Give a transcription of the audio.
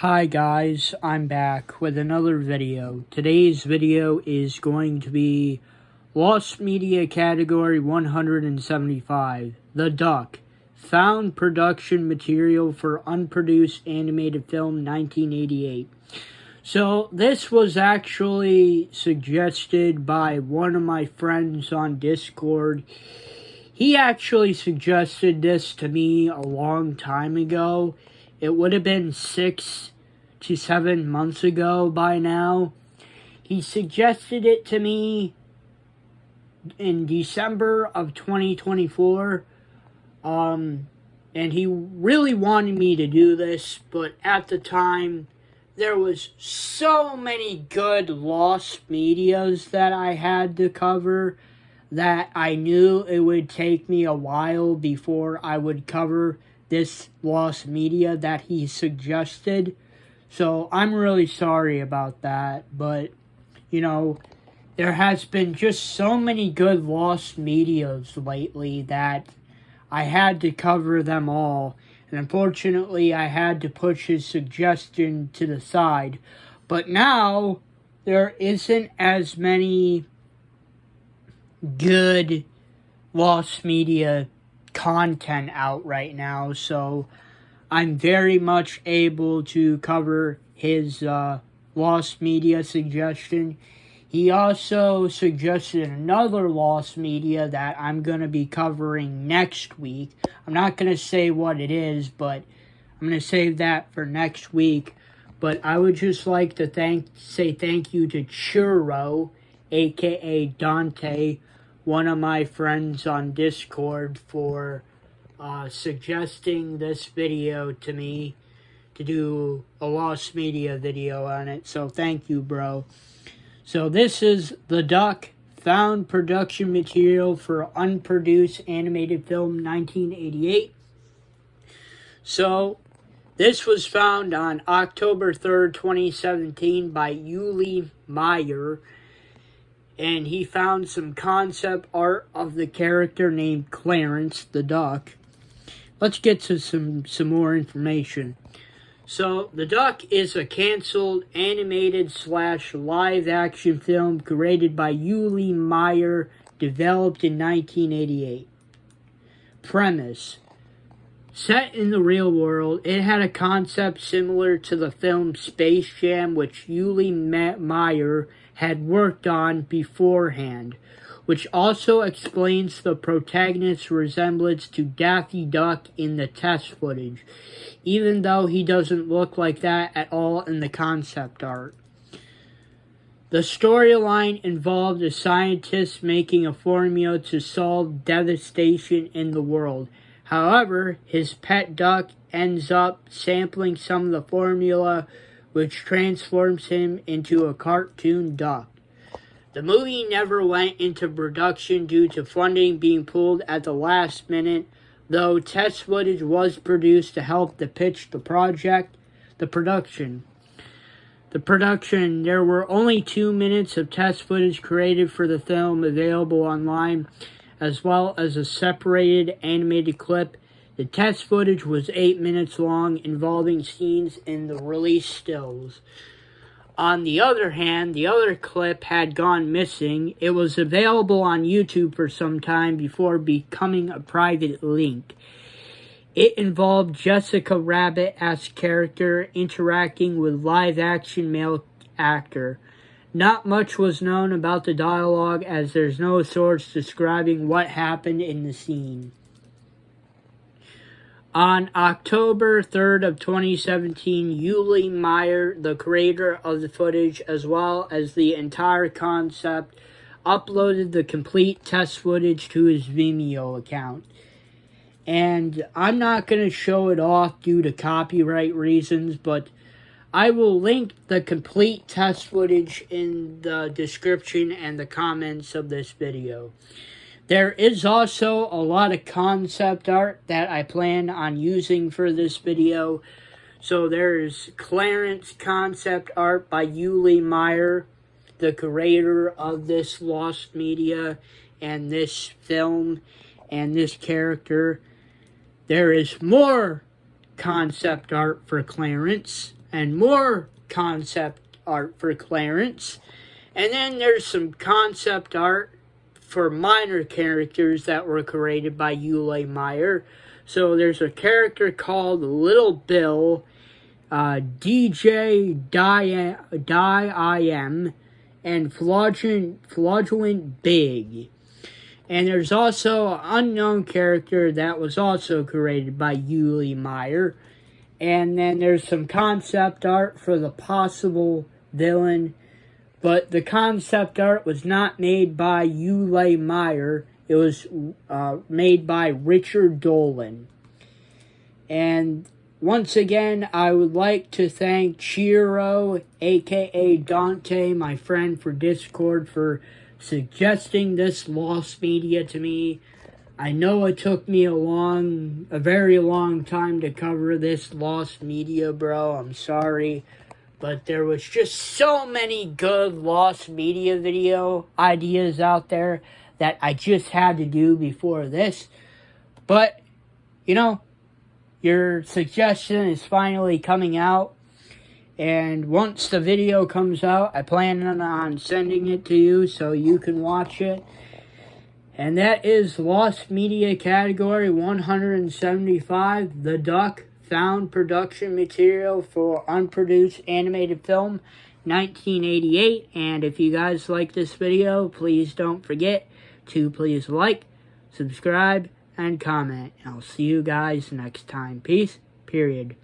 Hi guys, I'm back with another video. Today's video is going to be Lost Media Category 175, The Duck, Found Production Material for Unproduced Animated Film 1988. So this was actually suggested by one of my friends on Discord. He actually suggested this to me a long time ago. It would have been 6 to 7 months ago by now. He suggested it to me in December of 2024. And he really wanted me to do this, but at the time, there was so many good lost medias that I had to cover that I knew it would take me a while before I would cover this lost media that he suggested. So I'm really sorry about that, but there has been just so many good lost medias lately that I had to cover them all, and unfortunately I had to push his suggestion to the side. But now there isn't as many good lost media content out right now, so I'm very much able to cover his lost media suggestion. He also suggested another lost media that I'm going to be covering next week. I'm not going to say what it is, but I'm going to save that for next week. But I would just like to say thank you to Churro, aka Dante, one of my friends on Discord, for suggesting this video to me to do a lost media video on it. So thank you, bro. So this is The Duck, Found Production Material for Unproduced Animated Film 1988. So this was found on October 3rd, 2017 by Yuli Meyer. And he found some concept art of the character named Clarence, the duck. Let's get to some more information. So, The Duck is a canceled animated / live action film created by Yuli Meyer, developed in 1988. Premise: set in the real world, it had a concept similar to the film Space Jam, which Yuli Meyer had worked on beforehand, which also explains the protagonist's resemblance to Daffy Duck in the test footage, even though he doesn't look like that at all in the concept art. The storyline involved a scientist making a formula to solve devastation in the world. However, his pet duck ends up sampling some of the formula, which transforms him into a cartoon duck. The movie never went into production due to funding being pulled at the last minute, though test footage was produced to help to pitch the project. The production, there were only 2 minutes of test footage created for the film available online, as well as a separated animated clip. The test footage was 8 minutes long, involving scenes in the release stills. On the other hand, the other clip had gone missing. It was available on YouTube for some time before becoming a private link. It involved Jessica Rabbit as character interacting with live-action male actor. Not much was known about the dialogue, as there's no source describing what happened in the scene. On October 3rd of 2017, Yuli Meyer, the creator of the footage as well as the entire concept, uploaded the complete test footage to his Vimeo account. And I'm not going to show it off due to copyright reasons, but I will link the complete test footage in the description and the comments of this video. There is also a lot of concept art that I plan on using for this video. So there's Clarence concept art by Yuli Meyer, the creator of this lost media and this film and this character. There is more concept art for Clarence, and more concept art for Clarence. And then there's some concept art for minor characters that were created by Yule Meyer. So there's a character called Little Bill, DJ Die-IM, and Flagellant Big. And there's also an unknown character that was also created by Yule Meyer. And then there's some concept art for the possible villain. But the concept art was not made by Yule Meyer. It was made by Richard Dolan. And once again, I would like to thank Chiro, a.k.a. Dante, my friend for Discord, for suggesting this lost media to me. I know it took me a very long time to cover this lost media, bro. I'm sorry. But there was just so many good lost media video ideas out there that I just had to do before this. But, you know, your suggestion is finally coming out. And once the video comes out, I plan on sending it to you so you can watch it. And that is Lost Media Category 175, The Duck, found production material for Unproduced Animated Film, 1988. And if you guys like this video, please don't forget to please like, subscribe, and comment. And I'll see you guys next time. Peace, period.